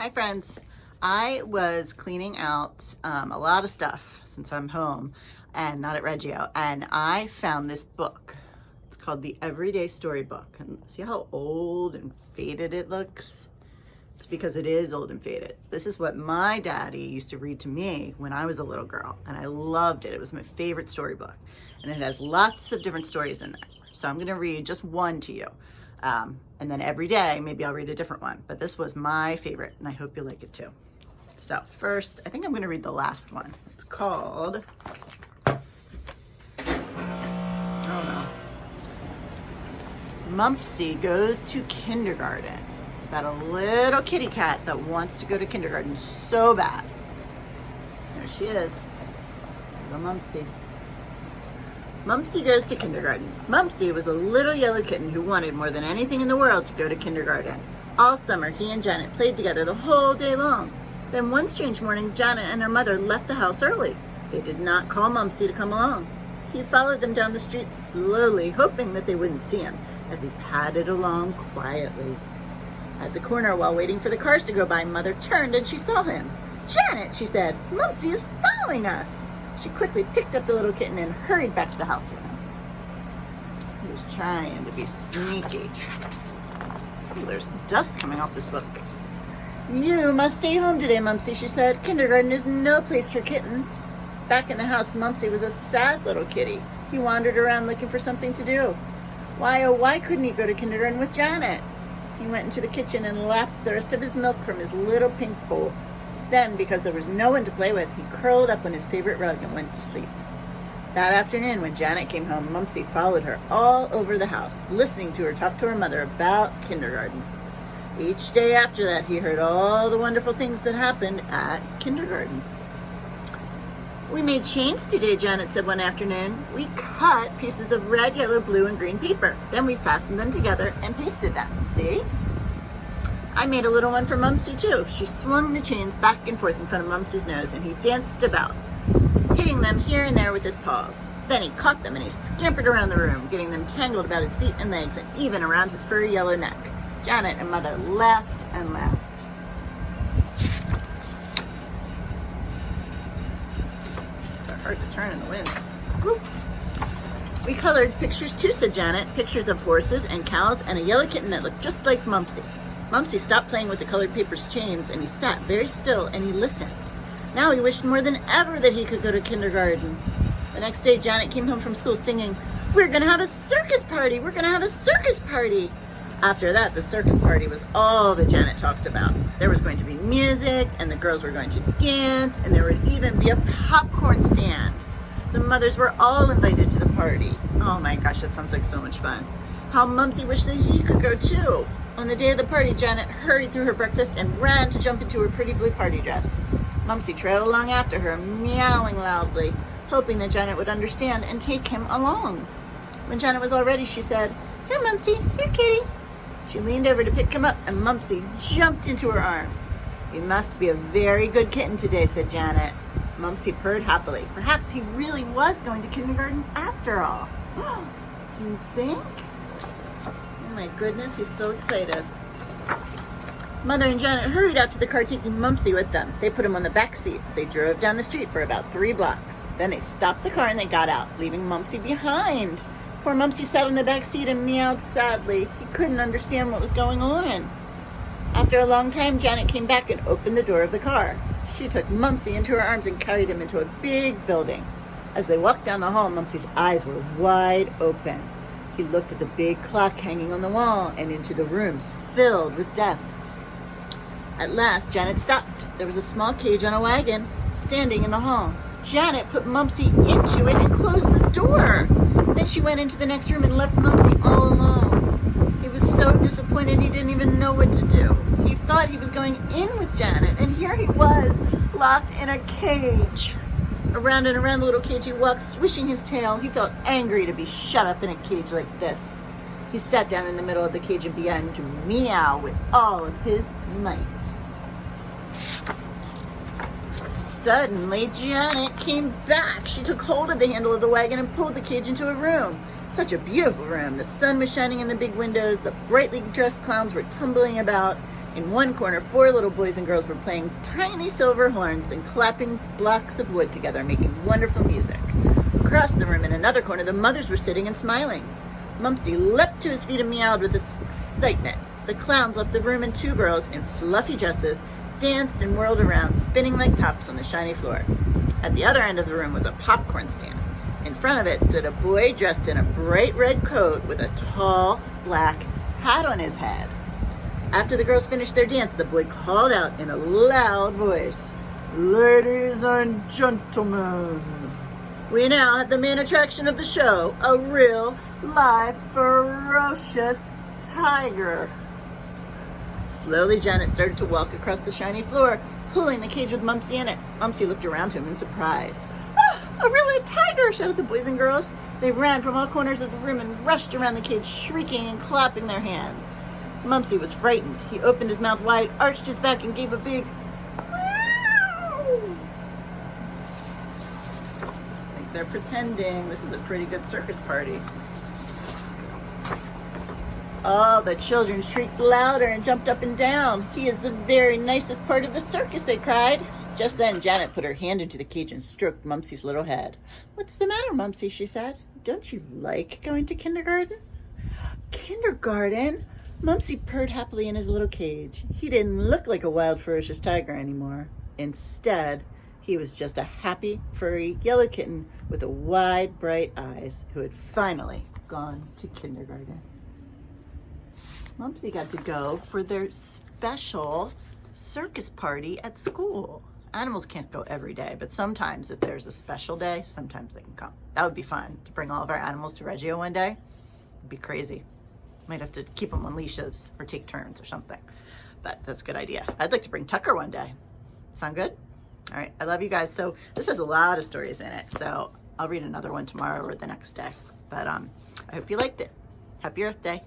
Hi friends. I was cleaning out a lot of stuff since I'm home and not at Reggio, and I found this book. It's called The Everyday Storybook. And see how old and faded it looks? It's because it is old and faded. This is what my daddy used to read to me when I was a little girl, and I loved it. It was my favorite storybook, and it has lots of different stories in there. So I'm gonna read just one to you. And then every day, maybe I'll read a different one. But this was my favorite, and I hope you like it too. So first, I think I'm going to read the last one. It's called, Mumpsy Goes to Kindergarten. It's about a little kitty cat that wants to go to kindergarten so bad. There she is, little Mumpsy. Mumpsy goes to kindergarten. Mumpsy was a little yellow kitten who wanted more than anything in the world to go to kindergarten. All summer, he and Janet played together the whole day long. Then one strange morning, Janet and her mother left the house early. They did not call Mumpsy to come along. He followed them down the street slowly, hoping that they wouldn't see him, as he padded along quietly. At the corner, while waiting for the cars to go by, Mother turned and she saw him. "Janet," she said, "Mumpsy is following us." She quickly picked up the little kitten and hurried back to the house with him. He was trying to be sneaky. Oh, there's dust coming off this book. "You must stay home today, Mumpsy," she said. "Kindergarten is no place for kittens." Back in the house, Mumpsy was a sad little kitty. He wandered around looking for something to do. Why, oh, why couldn't he go to kindergarten with Janet? He went into the kitchen and lapped the rest of his milk from his little pink bowl. Then, because there was no one to play with, he curled up on his favorite rug and went to sleep. That afternoon, when Janet came home, Mumpsy followed her all over the house, listening to her talk to her mother about kindergarten. Each day after that, he heard all the wonderful things that happened at kindergarten. "We made chains today," Janet said one afternoon. "We cut pieces of red, yellow, blue, and green paper. Then we fastened them together and pasted them. See? I made a little one for Mumpsy too." She swung the chains back and forth in front of Mumpsy's nose, and he danced about, hitting them here and there with his paws. Then he caught them and he scampered around the room, getting them tangled about his feet and legs and even around his furry yellow neck. Janet and Mother laughed and laughed. They're hard to turn in the wind. Woo. "We colored pictures too," said Janet. "Pictures of horses and cows and a yellow kitten that looked just like Mumpsy." Mumpsy stopped playing with the colored paper's chains, and he sat very still and he listened. Now he wished more than ever that he could go to kindergarten. The next day, Janet came home from school singing, "We're going to have a circus party! We're going to have a circus party!" After that, the circus party was all that Janet talked about. There was going to be music, and the girls were going to dance, and there would even be a popcorn stand. The mothers were all invited to the party. Oh my gosh, that sounds like so much fun. How Mumpsy wished that he could go too. On the day of the party, Janet hurried through her breakfast and ran to jump into her pretty blue party dress. Mumpsy trailed along after her, meowing loudly, hoping that Janet would understand and take him along. When Janet was all ready, she said, "Here, Mumpsy, here, kitty." She leaned over to pick him up, and Mumpsy jumped into her arms. "You must be a very good kitten today," said Janet. Mumpsy purred happily. Perhaps he really was going to kindergarten after all. Do you think? Oh my goodness, he's so excited. Mother and Janet hurried out to the car, taking Mumpsy with them. They put him on the back seat. They drove down the street for about 3 blocks. Then they stopped the car and they got out, leaving Mumpsy behind. Poor Mumpsy sat on the back seat and meowed sadly. He couldn't understand what was going on. After a long time, Janet came back and opened the door of the car. She took Mumpsy into her arms and carried him into a big building. As they walked down the hall, Mumpsy's eyes were wide open. He looked at the big clock hanging on the wall and into the rooms filled with desks. At last, Janet stopped. There was a small cage on a wagon standing in the hall. Janet put Mumpsy into it and closed the door. Then she went into the next room and left Mumpsy all alone. He was so disappointed he didn't even know what to do. He thought he was going in with Janet, and here he was, locked in a cage. Around and around the little cage he walked, swishing his tail. He felt angry to be shut up in a cage like this. He sat down in the middle of the cage and began to meow with all of his might. Suddenly, Janet came back. She took hold of the handle of the wagon and pulled the cage into a room. Such a beautiful room. The sun was shining in the big windows. The brightly dressed clowns were tumbling about. In one corner, 4 little boys and girls were playing tiny silver horns and clapping blocks of wood together, making wonderful music. Across the room in another corner, the mothers were sitting and smiling. Mumpsy leapt to his feet and meowed with excitement. The clowns left the room, and 2 girls in fluffy dresses danced and whirled around, spinning like tops on the shiny floor. At the other end of the room was a popcorn stand. In front of it stood a boy dressed in a bright red coat with a tall black hat on his head. After the girls finished their dance, the boy called out in a loud voice, "Ladies and gentlemen, we now have the main attraction of the show, a real, live, ferocious tiger." Slowly, Janet started to walk across the shiny floor, pulling the cage with Mumpsy in it. Mumpsy looked around him in surprise. "Ah, a real tiger!" shouted the boys and girls. They ran from all corners of the room and rushed around the cage, shrieking and clapping their hands. Mumpsy was frightened. He opened his mouth wide, arched his back, and gave a big meow. I think they're pretending this is a pretty good circus party. All the children shrieked louder and jumped up and down. "He is the very nicest part of the circus," they cried. Just then, Janet put her hand into the cage and stroked Mumpsy's little head. "What's the matter, Mumpsy?" she said. "Don't you like going to kindergarten?" "Kindergarten?" Mumpsy purred happily in his little cage. He didn't look like a wild, ferocious tiger anymore. Instead, he was just a happy, furry yellow kitten with wide, bright eyes who had finally gone to kindergarten. Mumpsy got to go for their special circus party at school. Animals can't go every day, but sometimes if there's a special day, sometimes they can come. That would be fun, to bring all of our animals to Reggio one day. It'd be crazy. Might have to keep them on leashes or take turns or something. But that's a good idea. I'd like to bring Tucker one day. Sound good? All right, I love you guys. So this has a lot of stories in it. So I'll read another one tomorrow or the next day. But I hope you liked it. Happy Earth Day.